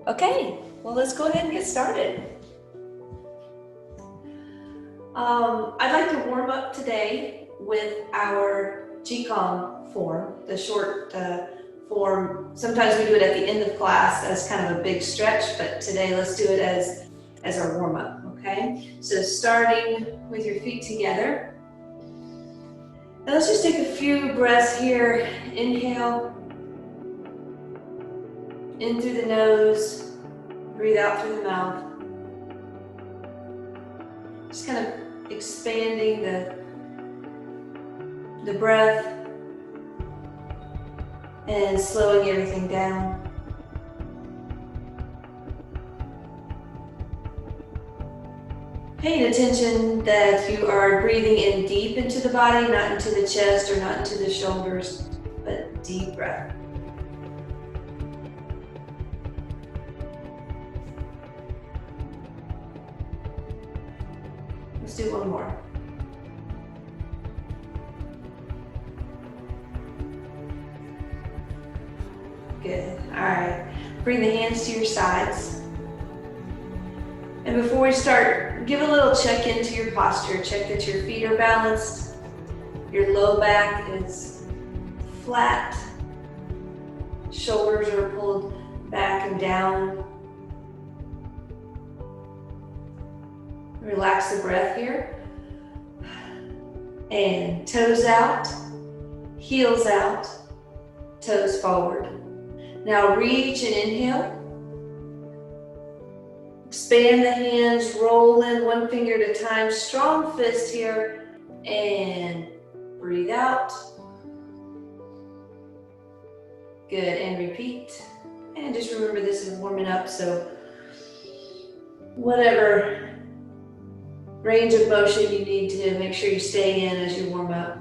Okay, well, let's go ahead and get started. I'd like to warm up today with our Qigong form, the short form. Sometimes we do it at the end of class as kind of a big stretch, but today let's do it as our warm up, okay? So starting with your feet together. Now let's just take a few breaths here. Inhale, in through the nose, breathe out through the mouth. Just kind of expanding the breath and slowing everything down. Paying attention that you are breathing in deep into the body, not into the chest or not into the shoulders, but deep breath. Let's do one more. Good. All right. Bring the hands to your sides. And before we start, give a little check into your posture. Check that your feet are balanced. Your low back is flat. Shoulders are pulled back and down. Relax the breath here. And toes out, heels out, toes forward. Now reach and inhale. Expand the hands, roll in one finger at a time. Strong fist here. And breathe out. Good, and repeat. And just remember this is warming up, so whatever range of motion you need to make sure you stay in as you warm up.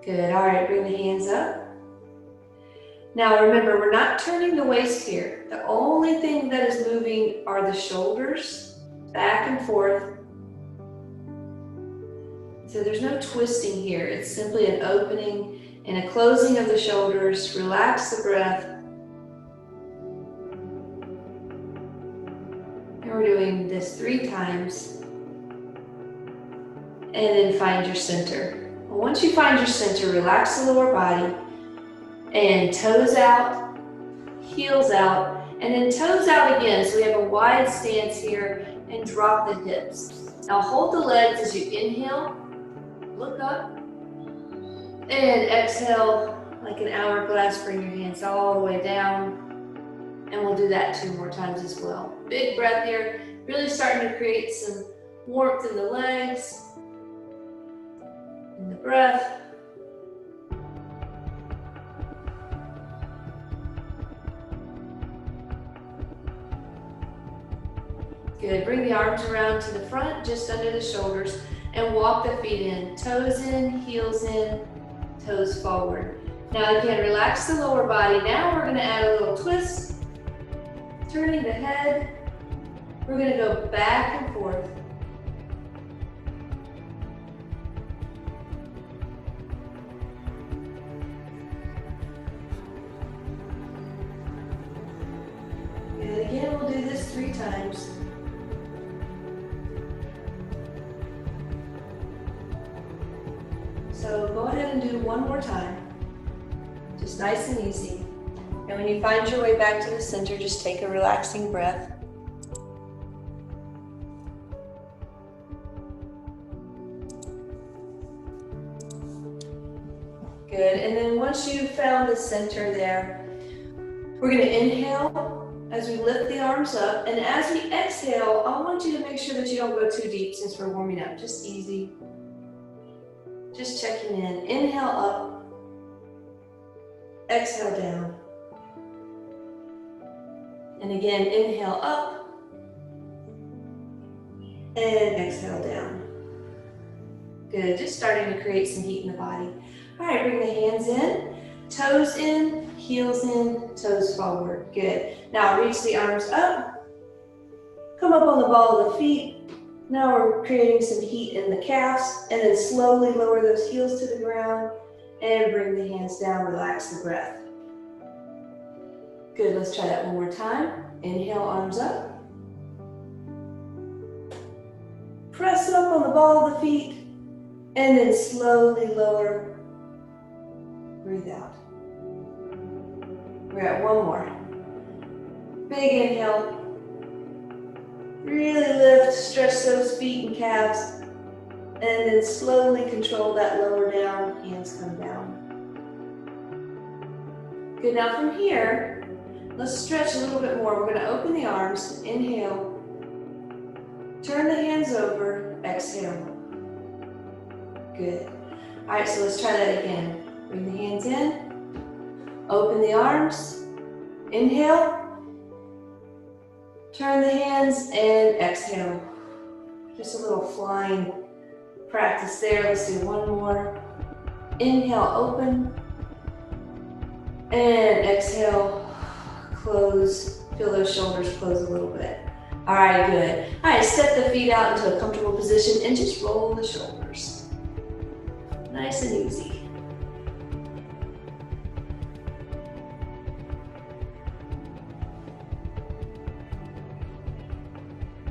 Good, all right, bring the hands up. Now remember, we're not turning the waist here. The only thing that is moving are the shoulders, back and forth. So there's no twisting here. It's simply an opening and a closing of the shoulders. Relax the breath. And we're doing this 3 times. And then find your center. Once you find your center, relax the lower body and toes out, heels out, and then toes out again. So we have a wide stance here and drop the hips. Now hold the legs as you inhale, look up, and exhale like an hourglass. Bring your hands all the way down, and we'll do that 2 more times as well. Big breath here, really starting to create some warmth in the legs. In the breath. Good, bring the arms around to the front, just under the shoulders, and walk the feet in. Toes in, heels in, toes forward. Now again, relax the lower body. Now we're gonna add a little twist. Turning the head. We're gonna go back and forth. And again, we'll do this 3 times. So go ahead and do 1 more time. Just nice and easy. And when you find your way back to the center, just take a relaxing breath. Good, and then once you've found the center there, we're going to inhale as we lift the arms up, and as we exhale, I want you to make sure that you don't go too deep since we're warming up. Just easy. Just checking in. Inhale up. Exhale down. And again, inhale up. And exhale down. Good, just starting to create some heat in the body. All right, bring the hands in. Toes in, heels in, toes forward. Good. Now reach the arms up Come up on the ball of the feet. Now we're creating some heat in the calves, and then slowly lower those heels to the ground and bring the hands down, relax the breath. Good, let's try that one more time. Inhale, arms up. Press up on the ball of the feet, and then slowly lower. Breathe out. We're at one more. Big inhale. Really lift, stretch those feet and calves, and then slowly control that lower down, hands come down. Good, now from here, let's stretch a little bit more. We're going to open the arms, inhale, turn the hands over, exhale. Good. All right, so let's try that again. Bring the hands in, open the arms, inhale, turn the hands and exhale. Just a little flying practice there. Let's do one more. Inhale, open, and exhale, close. Feel those shoulders close a little bit. All right, good. All right, step the feet out into a comfortable position and just roll the shoulders. Nice and easy.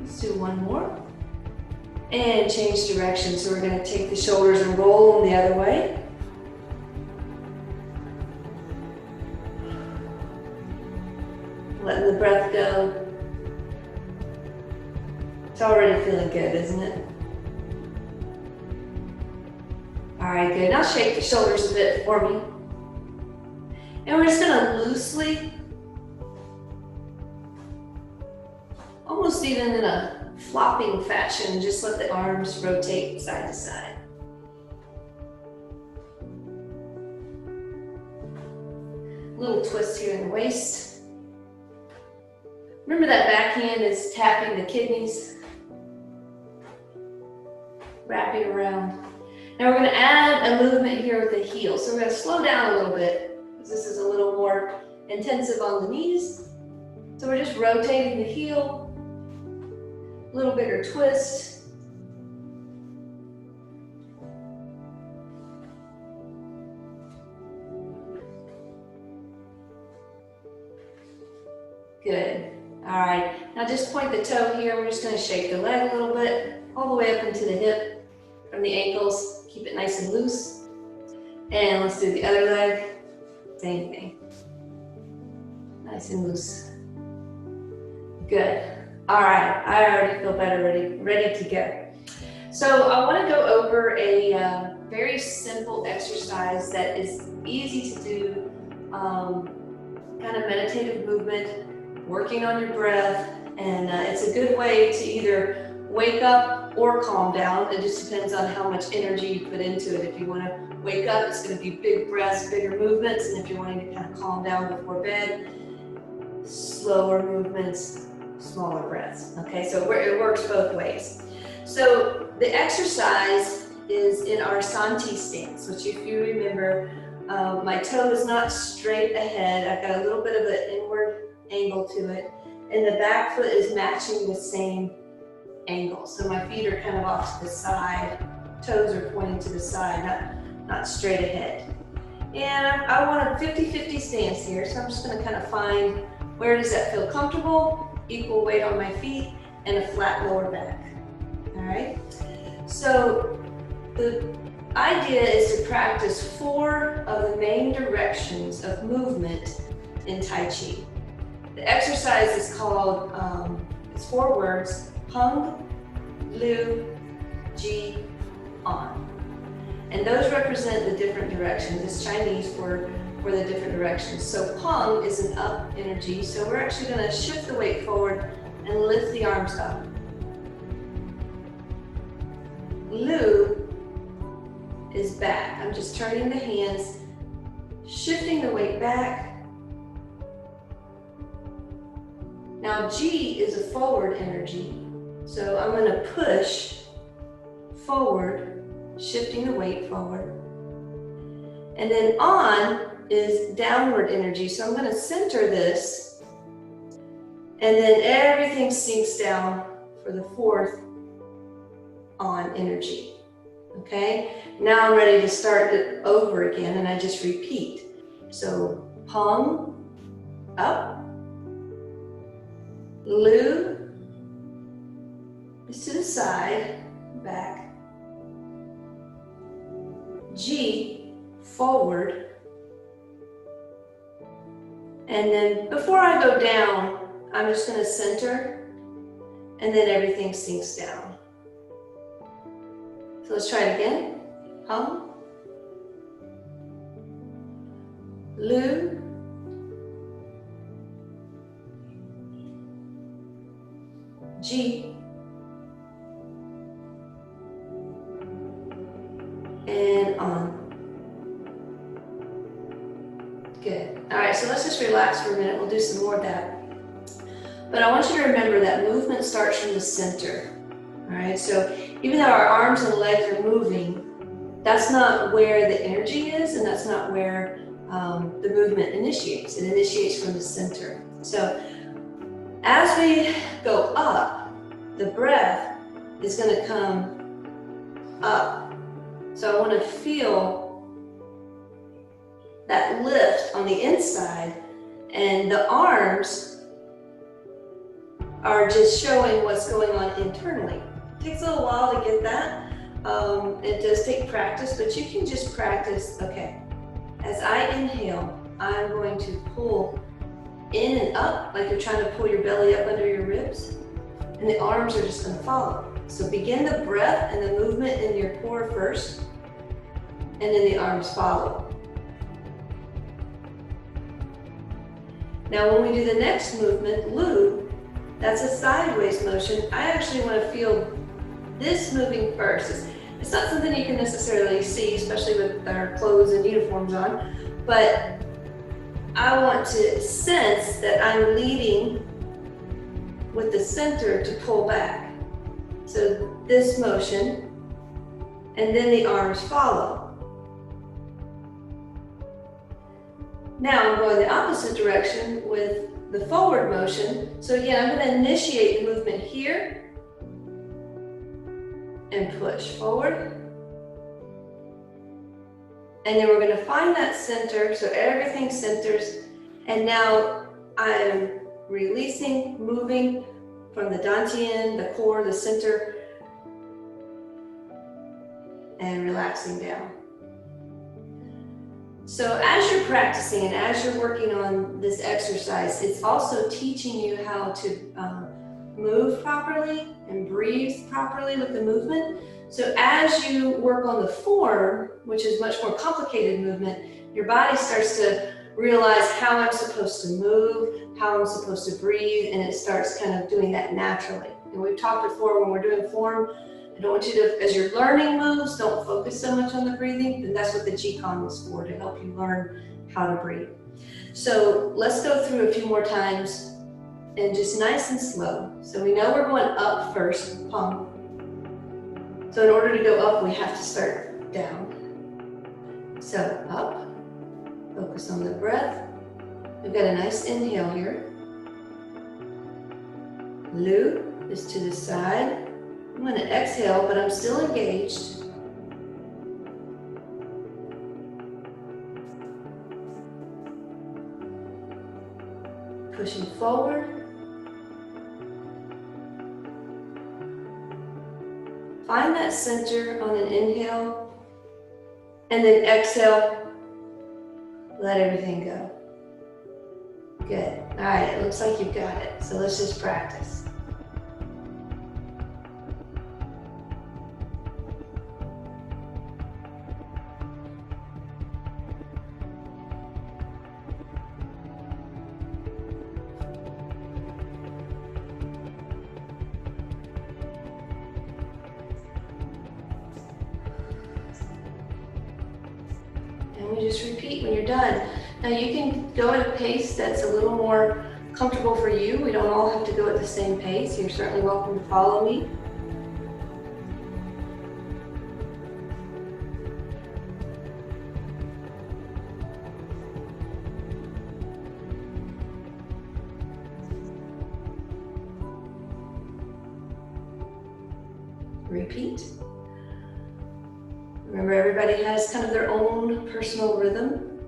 Let's do one more. And change direction. So we're going to take the shoulders and roll them the other way. Letting the breath go. It's already feeling good, isn't it? All right, good. Now shake the shoulders a bit for me. And we're just going to loosely, almost even in a flopping fashion, just let the arms rotate side to side. Little twist here in the waist. Remember that back hand is tapping the kidneys. Wrapping around. Now we're going to add a movement here with the heel. So we're going to slow down a little bit, because this is a little more intensive on the knees. So we're just rotating the heel. A little bigger twist. Good. All right. Now just point the toe here. We're just going to shake the leg a little bit, all the way up into the hip from the ankles. Keep it nice and loose. And let's do the other leg. Same thing. Nice and loose. Good. All right, I already feel better, ready to go. So I want to go over a very simple exercise that is easy to do, kind of meditative movement, working on your breath, and it's a good way to either wake up or calm down. It just depends on how much energy you put into it. If you want to wake up, it's going to be big breaths, bigger movements, and if you're wanting to kind of calm down before bed, slower movements, smaller breaths. Okay, so it works both ways. So the exercise is in our Santi stance, which if you remember, my toe is not straight ahead. I've got a little bit of an inward angle to it, and the back foot is matching the same angle. So my feet are kind of off to the side, toes are pointing to the side, not straight ahead. And I want a 50-50 stance here, so I'm just going to kind of find where does that feel comfortable, equal weight on my feet, and a flat lower back. All right? So the idea is to practice 4 of the main directions of movement in Tai Chi. The exercise is called, it's 4 words, Hung, Lu, Ji, On. And those represent the different directions. It's Chinese for the different directions. So Hung is an up energy, so we're actually going to shift the weight forward and lift the arms up. Lu is back. I'm just turning the hands, shifting the weight back. Now Ji is a forward energy, so I'm going to push forward, shifting the weight forward. And then On is downward energy, so I'm going to center this And then everything sinks down for the fourth on energy. Okay? Now I'm ready to start it over again, and I just repeat. So palm up, Lu is to the side, back, G forward, and then before I go down, I'm just going to center, and then everything sinks down. So let's try it again. Hum, Lu, G, and on. Good. All right, so let's just relax for a minute. We'll do some more of that. But I want you to remember that movement starts from the center. All right, so even though our arms and legs are moving, that's not where the energy is, and that's not where the movement initiates. It initiates from the center. So as we go up, the breath is going to come up. So I want to feel that lift on the inside, and the arms are just showing what's going on internally. It takes a little while to get that. It does take practice, but you can just practice. Okay, as I inhale, I'm going to pull in and up like you're trying to pull your belly up under your ribs, and the arms are just going to follow. So begin the breath and the movement in your core first, and then the arms follow. Now when we do the next movement, Lu, that's a sideways motion. I actually want to feel this moving first. It's not something you can necessarily see, especially with our clothes and uniforms on, but I want to sense that I'm leading with the center to pull back. So this motion, and then the arms follow. Now I'm going the opposite direction with the forward motion. So again, I'm going to initiate the movement here and push forward. And then we're going to find that center, so everything centers. And now I'm releasing, moving from the dantian, the core, the center, and relaxing down. So as you're practicing and as you're working on this exercise, it's also teaching you how to move properly and breathe properly with the movement. So as you work on the form, which is much more complicated movement, your body starts to realize how I'm supposed to move, how I'm supposed to breathe, and it starts kind of doing that naturally. And we've talked before, when we're doing form, I don't want you to, as you're learning moves, don't focus so much on the breathing, and that's what the Qigong is for, to help you learn how to breathe. So let's go through a few more times, and just nice and slow. So we know we're going up first, palm. So in order to go up, we have to start down. So up, focus on the breath. We've got a nice inhale here. Lu is to the side. I'm going to exhale, but I'm still engaged. Pushing forward. Find that center on an inhale, and then exhale, let everything go. Good. All right, it looks like you've got it. So let's just practice. And we just repeat when you're done. Now you can go at a pace that's a little more comfortable for you. We don't all have to go at the same pace. You're certainly welcome to follow me. Repeat. Remember, everybody has kind of their own personal rhythm.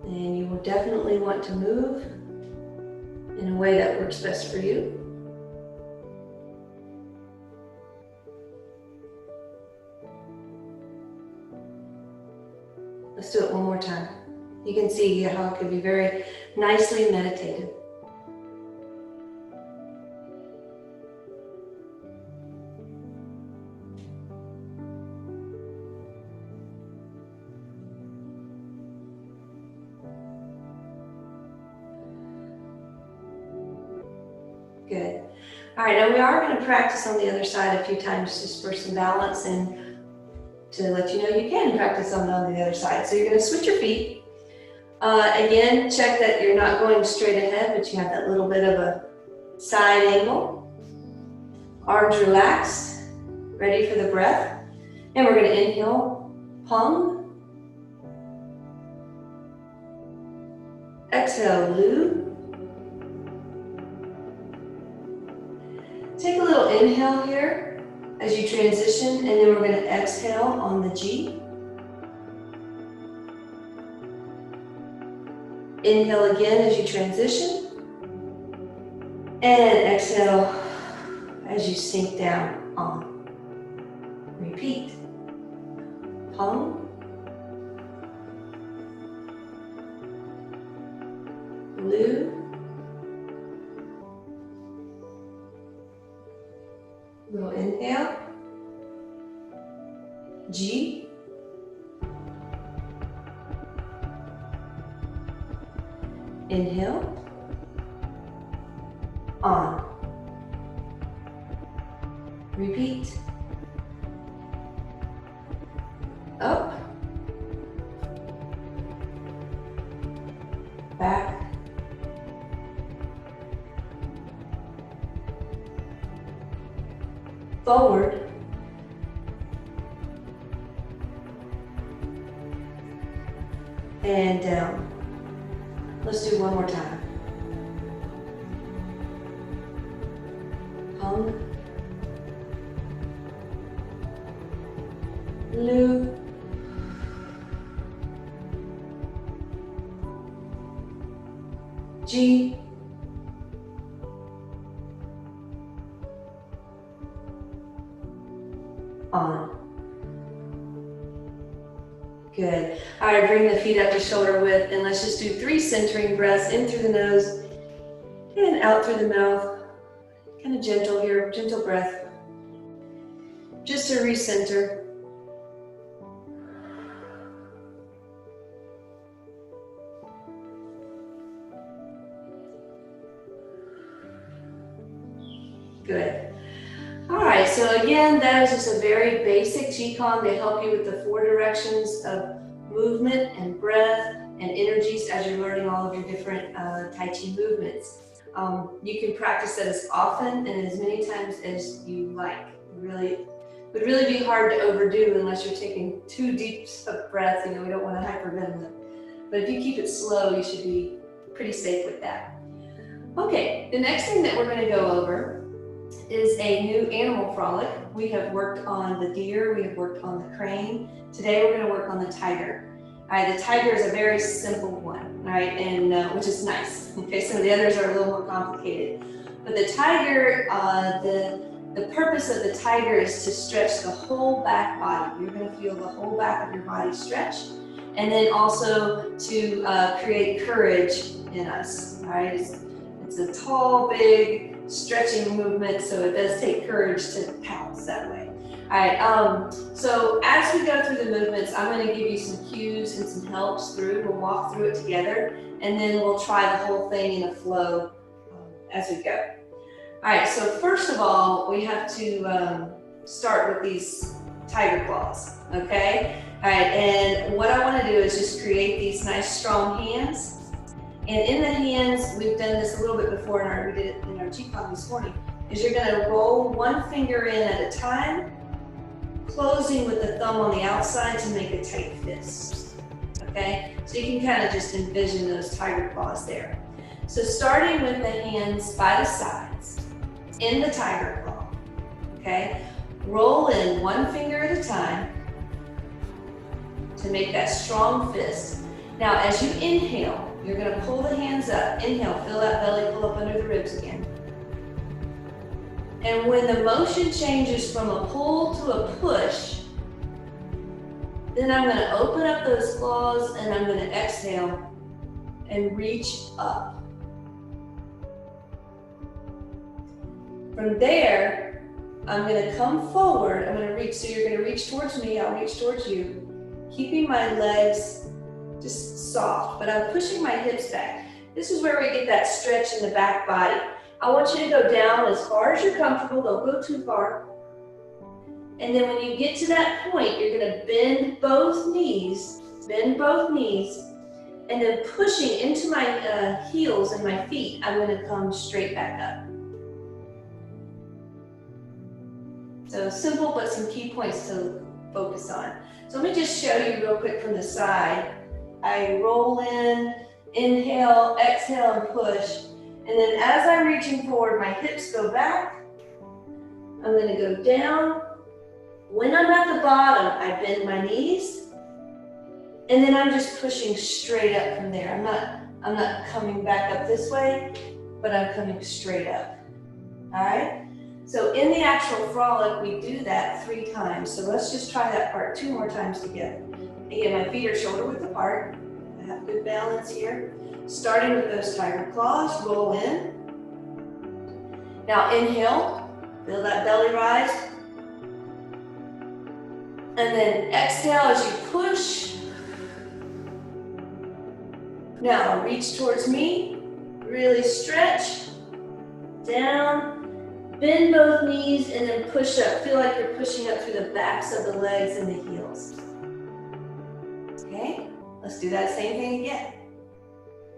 And you will definitely want to move in a way that works best for you. Let's do it one more time. You can see how it could be very nicely meditative. Good. All right, now we are going to practice on the other side a few times just for some balance and to let you know you can practice on the other side. So you're going to switch your feet. Again, check that you're not going straight ahead, but you have that little bit of a side angle. Arms relaxed, ready for the breath. And we're going to inhale, hum. Exhale, lu. Take a little inhale here as you transition, and then we're going to exhale on the G. Inhale again as you transition, and exhale as you sink down on. Repeat. Hum. Lu. Little inhale. G. Inhale. On. Repeat. Up. Back. Forward. And down. Let's do one more time. Hum. Lu. G. On. Good. All right, bring the feet up to shoulder width, and let's just do 3 centering breaths in through the nose and out through the mouth. Kind of gentle here, gentle breath. Just to recenter. Good. All right, so again, that is just a very basic Qigong to help you with the 4 directions of movement and breath and energies as you're learning all of your different Tai Chi movements. You can practice that as often and as many times as you like. It would really be hard to overdo unless you're taking too deep of breaths. You know, we don't want to hyperventilate. But if you keep it slow, you should be pretty safe with that. Okay, the next thing that we're going to go over is a new animal frolic. We have worked on the deer, we have worked on the crane. Today we're going to work on the tiger. All right, the tiger is a very simple one, right, and which is nice. Okay, some of the others are a little more complicated. But the tiger, the purpose of the tiger is to stretch the whole back body. You're going to feel the whole back of your body stretch, and then also to create courage in us. All right, it's a tall, big, stretching movement, so it does take courage to pounce that way. All right, so as we go through the movements, I'm going to give you some cues and some helps through. We'll walk through it together, and then we'll try the whole thing in a flow as we go. All right, so first of all, we have to start with these tiger claws, okay? All right, and what I want to do is just create these nice strong hands. And in the hands, we've done this a little bit before, we did it in our Qigong this morning, is you're going to roll one finger in at a time, closing with the thumb on the outside to make a tight fist, okay? So you can kind of just envision those tiger claws there. So starting with the hands by the sides, in the tiger claw, okay? Roll in one finger at a time to make that strong fist. Now, as you inhale, you're gonna pull the hands up. Inhale, feel that belly pull up under the ribs again. And when the motion changes from a pull to a push, then I'm gonna open up those claws and I'm gonna exhale and reach up. From there, I'm gonna come forward. I'm gonna reach, so you're gonna reach towards me, I'll reach towards you. Keeping my legs just soft, but I'm pushing my hips back. This is where we get that stretch in the back body. I want you to go down as far as you're comfortable, don't go too far. And then when you get to that point, you're gonna bend both knees, and then pushing into my heels and my feet, I'm gonna come straight back up. So simple, but some key points to focus on. So let me just show you real quick from the side. I roll in, inhale, exhale, and push. And then as I'm reaching forward, my hips go back. I'm gonna go down. When I'm at the bottom, I bend my knees. And then I'm just pushing straight up from there. I'm not coming back up this way, but I'm coming straight up. All right? So in the actual frolic, we do that 3 times. So let's just try that part 2 more times together. Again, my feet are shoulder width apart. I have good balance here. Starting with those tiger claws, roll in. Now inhale, feel that belly rise. And then exhale as you push. Now reach towards me, really stretch, down. Bend both knees and then push up. Feel like you're pushing up through the backs of the legs and the heels. Okay, let's do that same thing again.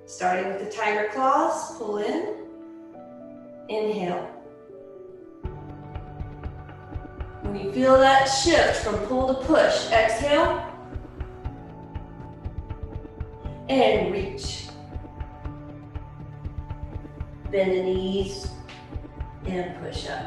Starting with the tiger claws, pull in, inhale. When you feel that shift from pull to push, exhale, and reach. Bend the knees, and push up.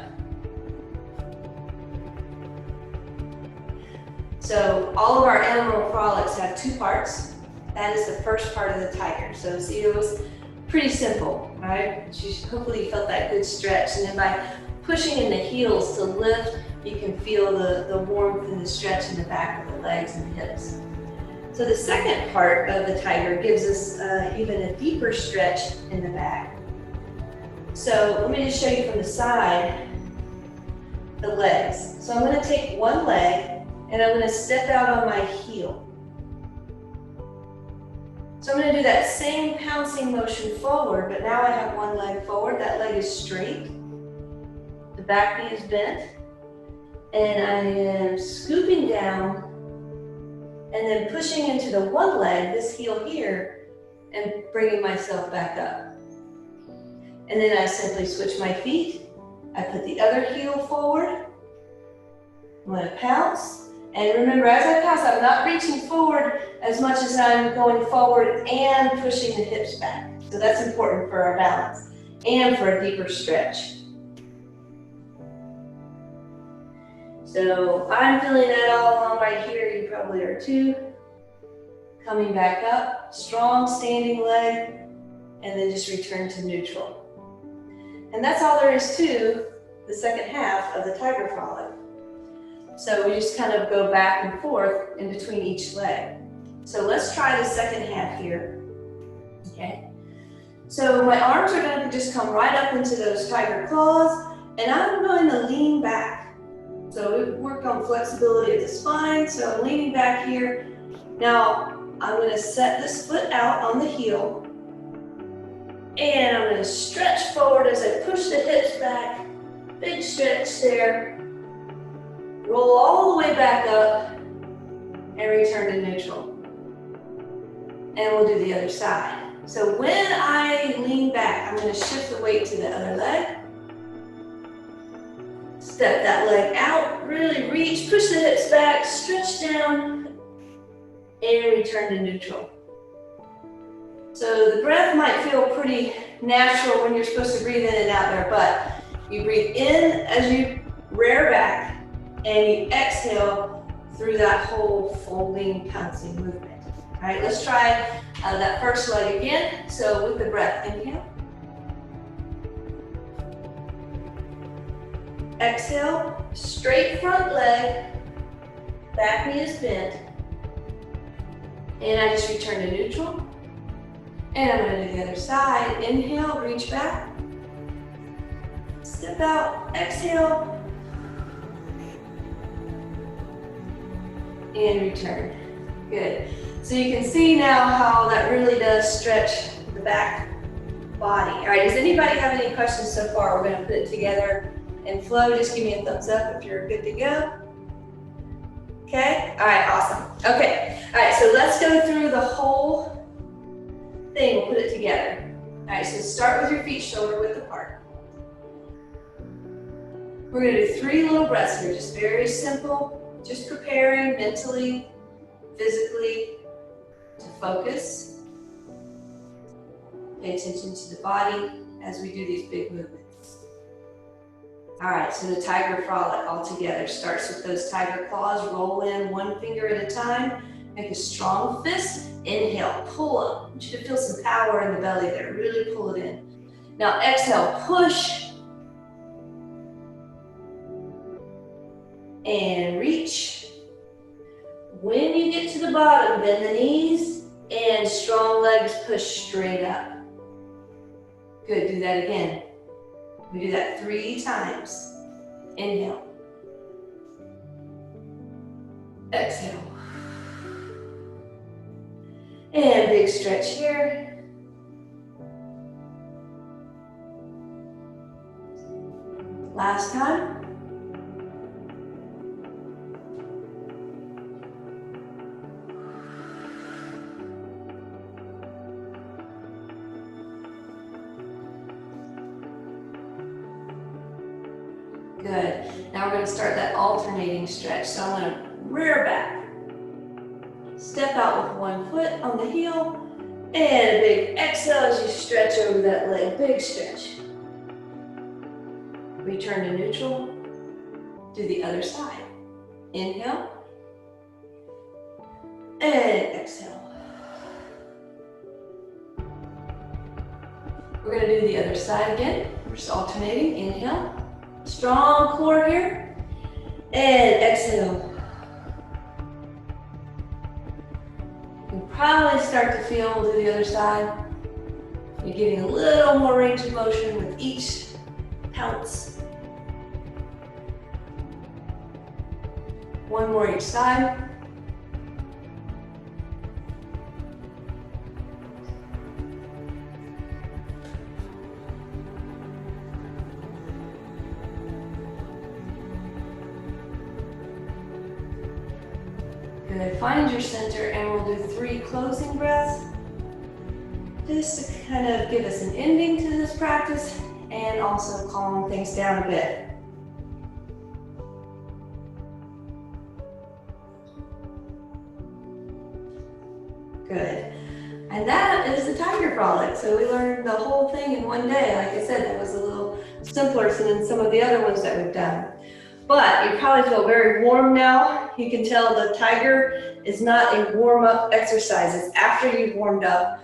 So all of our animal frolics have 2 parts. That is the first part of the tiger. So see, it was pretty simple, right? Hopefully you felt that good stretch. And then by pushing in the heels to lift, you can feel the warmth and the stretch in the back of the legs and the hips. So the second part of the tiger gives us even a deeper stretch in the back. So let me just show you from the side, the legs. So I'm gonna take one leg and I'm gonna step out on my heel. So I'm gonna do that same pouncing motion forward, but now I have one leg forward. That leg is straight. The back knee is bent. And I am scooping down and then pushing into the one leg, this heel here, and bringing myself back up. And then I simply switch my feet. I put the other heel forward. I'm gonna pounce. And remember, as I pounce, I'm not reaching forward as much as I'm going forward and pushing the hips back. So that's important for our balance and for a deeper stretch. So I'm feeling that all along right here. You probably are too. Coming back up, strong standing leg, and then just return to neutral. And that's all there is to the second half of the tiger frolic. So we just kind of go back and forth in between each leg. So let's try the second half here, okay? So my arms are gonna just come right up into those tiger claws, and I'm going to lean back. So we've worked on flexibility of the spine, so I'm leaning back here. Now I'm gonna set this foot out on the heel, and I'm gonna stretch forward as I push the hips back. Big stretch there. Roll all the way back up and return to neutral. And we'll do the other side. So when I lean back, I'm gonna shift the weight to the other leg. Step that leg out, really reach, push the hips back, stretch down, and return to neutral. So the breath might feel pretty natural when you're supposed to breathe in and out there, but You breathe in as you rear back, and you exhale through that whole folding, pouncing movement. All right, let's try that first leg again. So with the breath, inhale. Exhale, straight front leg, back knee is bent. And I just return to neutral. And I'm going to do the other side. Inhale, reach back. Step out, exhale. And return. Good. So you can see now how that really does stretch the back body. All right, does anybody have any questions so far? We're going to put it together and flow. Just give me a thumbs up if you're good to go. Okay? All right, awesome. Okay. All right, so let's go through the whole thing. We'll put it together. All right, so start with your feet shoulder width apart. We're going to do 3 little breaths here, just very simple, just preparing mentally, physically to focus. Pay attention to the body as we do these big movements. All right, so the tiger frolic all together starts with those tiger claws. Roll in 1 finger at a time. Make a strong fist. Inhale, pull up. I want you to feel some power in the belly there. Really pull it in. Now exhale, push. And reach. When you get to the bottom, bend the knees and strong legs push straight up. Good, do that again. We do that 3 times. Inhale. Exhale. And big stretch here. Last time. Good. Now we're going to start that alternating stretch. So I'm going to rear back. Step out with 1 foot on the heel. And a big exhale as you stretch over that leg. Big stretch. Return to neutral. Do the other side. Inhale. And exhale. We're going to do the other side again. We're just alternating. Inhale. Strong core here. And exhale. You can probably start to feel, we'll do the other side. You're getting a little more range of motion with each pounce. 1 more each side. Good. Find your center and we'll do 3 closing breaths. Just to kind of give us an ending to this practice and also calm things down a bit. Good. And that is the tiger frolic. So we learned the whole thing in 1 day. Like I said, that was a little simpler than some of the other ones that we've done. But you probably feel very warm now. You can tell the tiger is not a warm-up exercise. It's after you've warmed up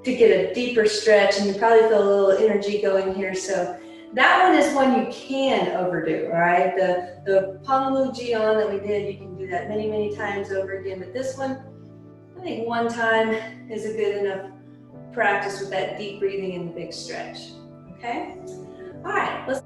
to get a deeper stretch, and you probably feel a little energy going here. So that one is one you can overdo, all right? The Panglu Jian that we did, you can do that many, many times over again. But this one, I think 1 time is a good enough practice with that deep breathing and the big stretch, okay? All right, let's